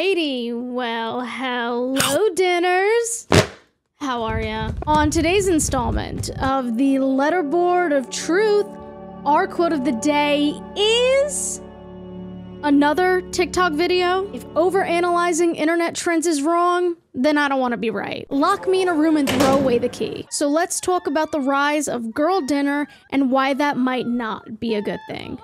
Alrighty, well, hello dinners. How are ya? On today's installment of the Letterboard of Truth, our quote of the day is another TikTok video. If overanalyzing internet trends is wrong, then I don't want to be right. Lock me in a room and throw away the key. So let's talk about the rise of girl dinner and why that might not be a good thing.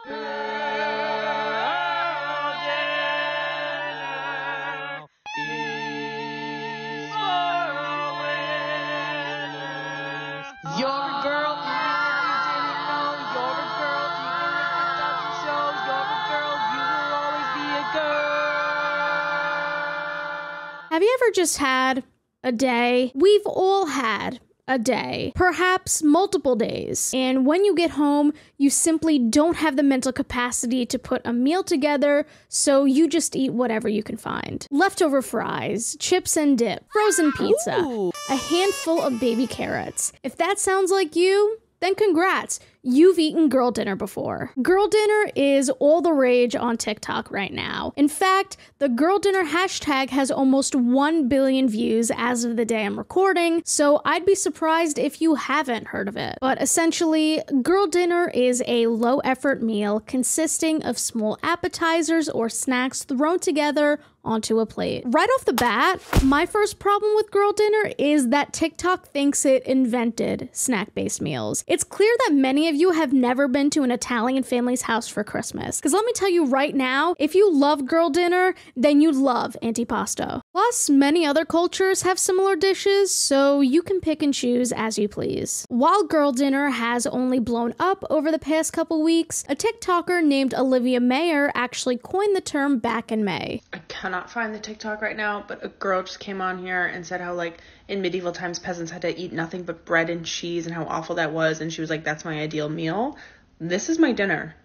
Have you ever just had a day? We've all had a day, perhaps multiple days. And when you get home, you simply don't have the mental capacity to put a meal together, so you just eat whatever you can find. Leftover fries, chips and dip, frozen pizza, a handful of baby carrots. If that sounds like you, then congrats. You've eaten girl dinner before. Girl dinner is all the rage on TikTok right now. In fact, the girl dinner hashtag has almost 1 billion views as of the day I'm recording, so I'd be surprised if you haven't heard of it. But essentially, girl dinner is a low-effort meal consisting of small appetizers or snacks thrown together onto a plate. Right off the bat, my first problem with girl dinner is that TikTok thinks it invented snack-based meals. It's clear that many of you have never been to an Italian family's house for Christmas. Because let me tell you right now, if you love girl dinner, then you love antipasto. Plus, many other cultures have similar dishes, so you can pick and choose as you please. While girl dinner has only blown up over the past couple weeks, a TikToker named Olivia Mayer actually coined the term back in May. I cannot find the TikTok right now, but a girl just came on here and said how, like, in medieval times peasants had to eat nothing but bread and cheese and how awful that was, and she was like, that's my ideal meal. This is my dinner.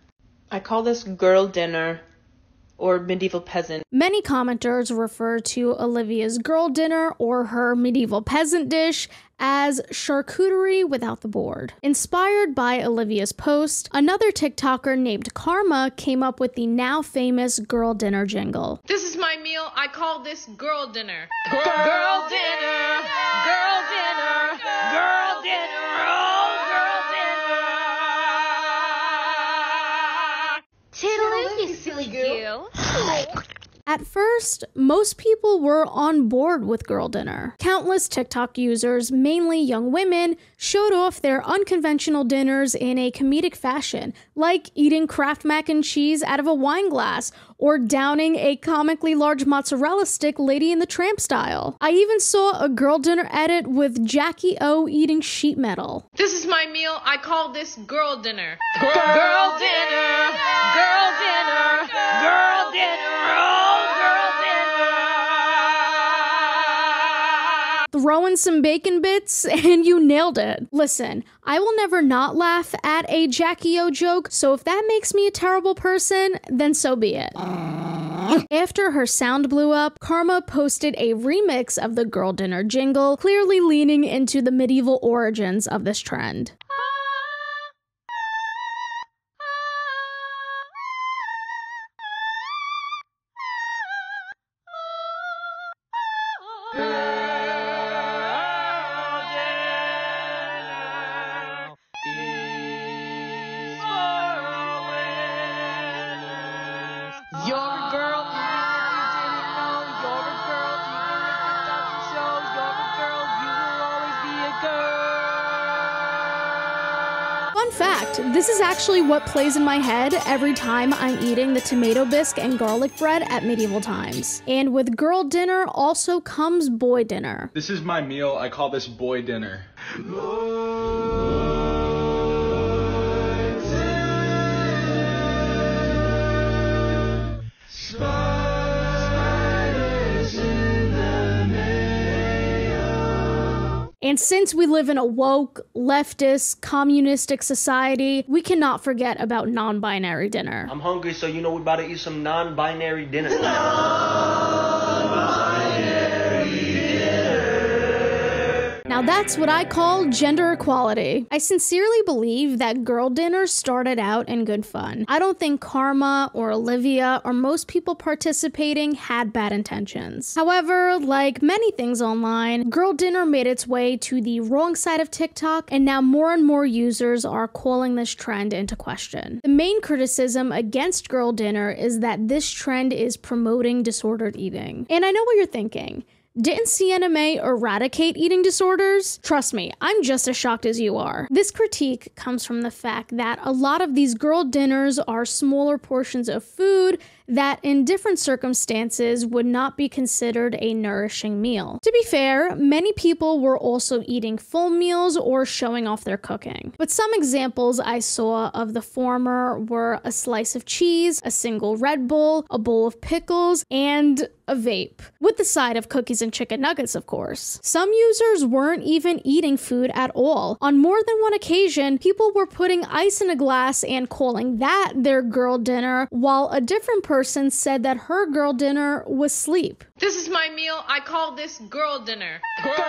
I call this girl dinner or medieval peasant. Many commenters refer to Olivia's girl dinner or her medieval peasant dish as charcuterie without the board. Inspired by Olivia's post, another TikToker named Karma came up with the now famous girl dinner jingle. This is my meal. I call this girl dinner. Girl dinner. Girl dinner. Girl dinner. Oh, girl dinner. Toodaloo, you silly goo. At first, most people were on board with girl dinner. Countless TikTok users, mainly young women, showed off their unconventional dinners in a comedic fashion, like eating Kraft mac and cheese out of a wine glass, or downing a comically large mozzarella stick Lady in the Tramp style. I even saw a girl dinner edit with Jackie O eating sheet metal. This is my meal. I call this girl dinner. Girl dinner. Girl dinner. Girl dinner. Oh, girl dinner. Throw in some bacon bits and you nailed it. Listen, I will never not laugh at a Jackie O joke, so if that makes me a terrible person, then so be it. After her sound blew up, Karma posted a remix of the girl dinner jingle, clearly leaning into the medieval origins of this trend. You're a girl, even if you didn't know. You're a girl, even if it doesn't show. You're a girl, you will always be a girl. Fun fact, this is actually what plays in my head every time I'm eating the tomato bisque and garlic bread at medieval times. And with girl dinner also comes boy dinner. This is my meal. I call this boy dinner. And since we live in a woke, leftist, communistic society, we cannot forget about non-binary dinner. I'm hungry, so you know we're about to eat some non-binary dinner. Non-binary dinner. Now that's what I call gender equality. I sincerely believe that girl dinner started out in good fun. I don't think Karma or Olivia or most people participating had bad intentions. However, like many things online, girl dinner made its way to the wrong side of TikTok, and now more and more users are calling this trend into question. The main criticism against girl dinner is that this trend is promoting disordered eating. And I know what you're thinking. Didn't Annamarie eradicate eating disorders? Trust me, I'm just as shocked as you are. This critique comes from the fact that a lot of these girl dinners are smaller portions of food that in different circumstances would not be considered a nourishing meal. To be fair, many people were also eating full meals or showing off their cooking. But some examples I saw of the former were a slice of cheese, a single Red Bull, a bowl of pickles, and a vape, with the side of cookies and chicken nuggets, of course. Some users weren't even eating food at all. On more than one occasion, people were putting ice in a glass and calling that their girl dinner, while a different person said that her girl dinner was sleep. This is my meal. I call this girl dinner. Girl dinner.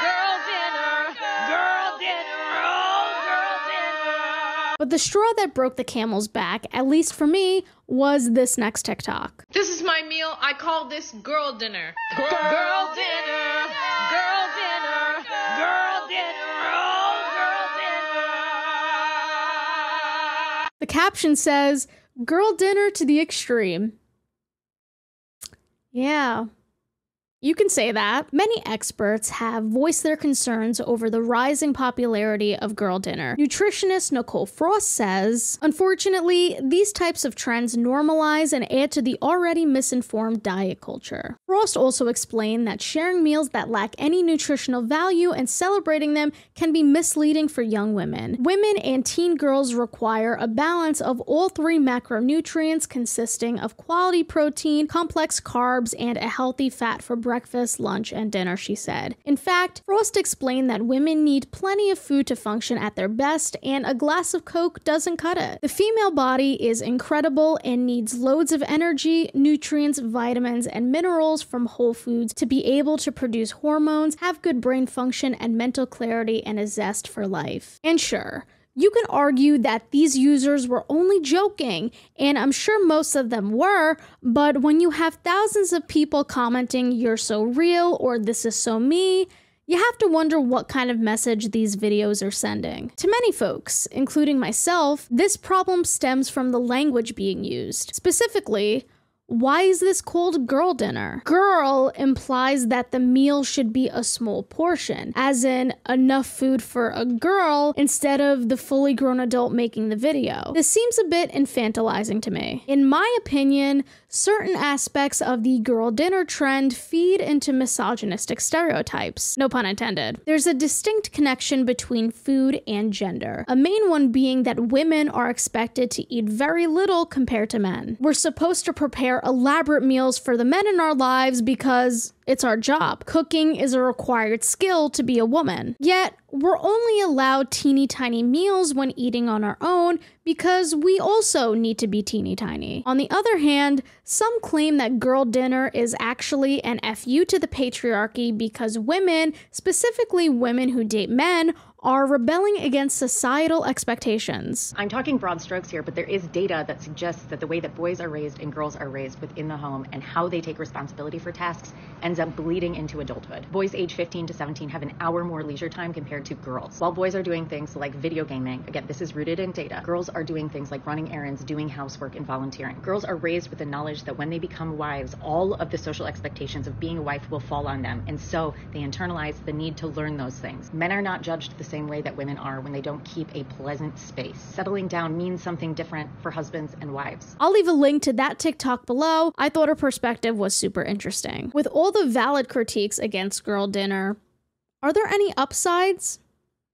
Girl dinner. Girl dinner. Oh, girl dinner. But the straw that broke the camel's back, at least for me, was this next TikTok. This is my meal. I call this girl dinner. Girl dinner. Girl dinner. Girl dinner. Oh, girl dinner. The caption says, "Girl dinner to the extreme." Yeah. You can say that. Many experts have voiced their concerns over the rising popularity of girl dinner. Nutritionist Nicole Frost says, "Unfortunately, these types of trends normalize and add to the already misinformed diet culture." Frost also explained that sharing meals that lack any nutritional value and celebrating them can be misleading for young women. Women and teen girls require a balance of all three macronutrients consisting of quality protein, complex carbs, and a healthy fat for breakfast, lunch, and dinner, she said. In fact, Frost explained that women need plenty of food to function at their best, and a glass of Coke doesn't cut it. The female body is incredible and needs loads of energy, nutrients, vitamins, and minerals from whole foods to be able to produce hormones, have good brain function and mental clarity, and a zest for life. And sure, you can argue that these users were only joking, and I'm sure most of them were, but when you have thousands of people commenting, "You're so real," or "This is so me," you have to wonder what kind of message these videos are sending. To many folks, including myself, this problem stems from the language being used. Specifically, why is this called girl dinner? Girl implies that the meal should be a small portion, as in enough food for a girl instead of the fully grown adult making the video. This seems a bit infantilizing to me. In my opinion, certain aspects of the girl dinner trend feed into misogynistic stereotypes. No pun intended. There's a distinct connection between food and gender, a main one being that women are expected to eat very little compared to men. We're supposed to prepare elaborate meals for the men in our lives because it's our job. Cooking is a required skill to be a woman. Yet, we're only allowed teeny tiny meals when eating on our own because we also need to be teeny tiny. On the other hand, some claim that girl dinner is actually an FU to the patriarchy because women, specifically women who date men, are rebelling against societal expectations. I'm talking broad strokes here, but there is data that suggests that the way that boys are raised and girls are raised within the home and how they take responsibility for tasks ends up bleeding into adulthood. Boys age 15 to 17 have an hour more leisure time compared to girls. While boys are doing things like video gaming, again, this is rooted in data, girls are doing things like running errands, doing housework, and volunteering. Girls are raised with the knowledge that when they become wives, all of the social expectations of being a wife will fall on them, and so they internalize the need to learn those things. Men are not judged the same way that women are when they don't keep a pleasant space. Settling down means something different for husbands and wives. I'll leave a link to that TikTok below. I thought her perspective was super interesting. With all the valid critiques against girl dinner, are there any upsides?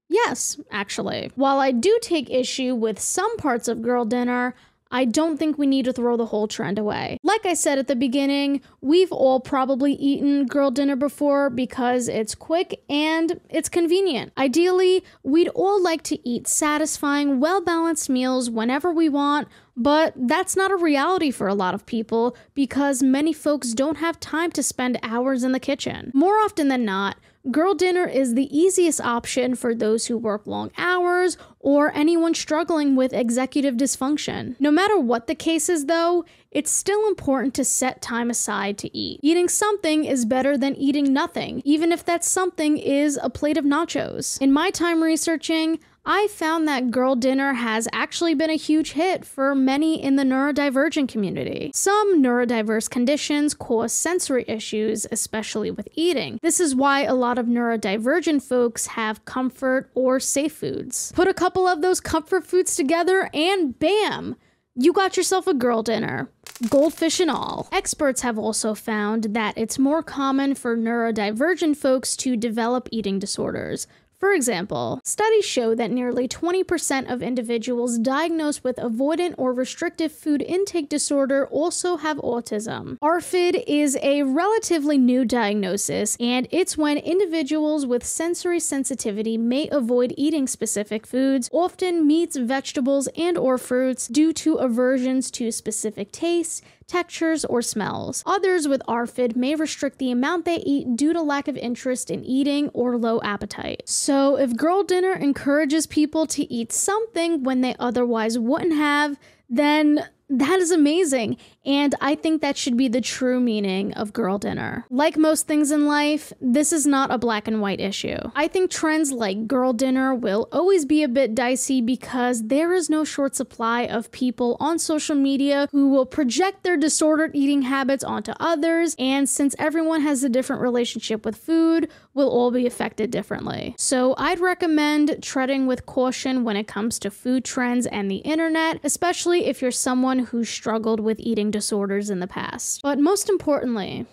Yes, actually. While I do take issue with some parts of girl dinner, I don't think we need to throw the whole trend away. Like I said at the beginning, we've all probably eaten girl dinner before because it's quick and it's convenient. Ideally, we'd all like to eat satisfying, well-balanced meals whenever we want, But that's not a reality for a lot of people because many folks don't have time to spend hours in the kitchen. More often than not, girl dinner is the easiest option for those who work long hours or anyone struggling with executive dysfunction. No matter what the case is though, it's still important to set time aside to eat. Eating something is better than eating nothing, even if that something is a plate of nachos. In my time researching, I found that girl dinner has actually been a huge hit for many in the neurodivergent community. Some neurodiverse conditions cause sensory issues, especially with eating. This is why a lot of neurodivergent folks have comfort or safe foods. Put a couple of those comfort foods together and bam! You got yourself a girl dinner, goldfish and all. Experts have also found that it's more common for neurodivergent folks to develop eating disorders. For example, studies show that nearly 20% of individuals diagnosed with avoidant or restrictive food intake disorder also have autism. ARFID is a relatively new diagnosis, and it's when individuals with sensory sensitivity may avoid eating specific foods, often meats, vegetables, and/or fruits, due to aversions to specific tastes, textures, or smells. Others with ARFID may restrict the amount they eat due to lack of interest in eating or low appetite. So if girl dinner encourages people to eat something when they otherwise wouldn't have, then that is amazing, and I think that should be the true meaning of girl dinner. Like most things in life, this is not a black and white issue. I think trends like girl dinner will always be a bit dicey because there is no short supply of people on social media who will project their disordered eating habits onto others, and since everyone has a different relationship with food, we'll all be affected differently. So I'd recommend treading with caution when it comes to food trends and the internet, especially if you're someone who struggled with eating disorders in the past. But most importantly,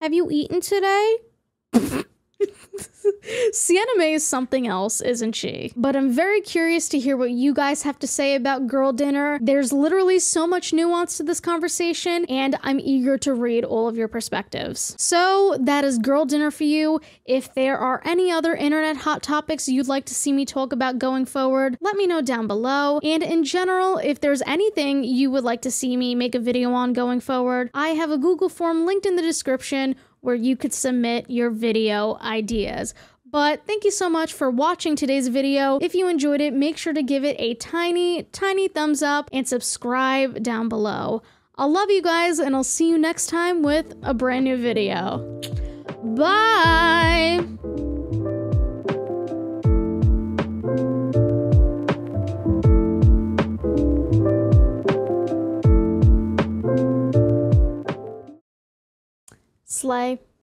have you eaten today? Annamarie is something else, isn't she? But I'm very curious to hear what you guys have to say about girl dinner. There's literally so much nuance to this conversation, and I'm eager to read all of your perspectives. So that is girl dinner for you. If there are any other internet hot topics you'd like to see me talk about going forward, let me know down below. And in general, if there's anything you would like to see me make a video on going forward, I have a Google form linked in the description where you could submit your video ideas. But thank you so much for watching today's video. If you enjoyed it, make sure to give it a tiny thumbs up and subscribe down below. I'll love you guys, and I'll see you next time with a brand new video. Bye! Slay.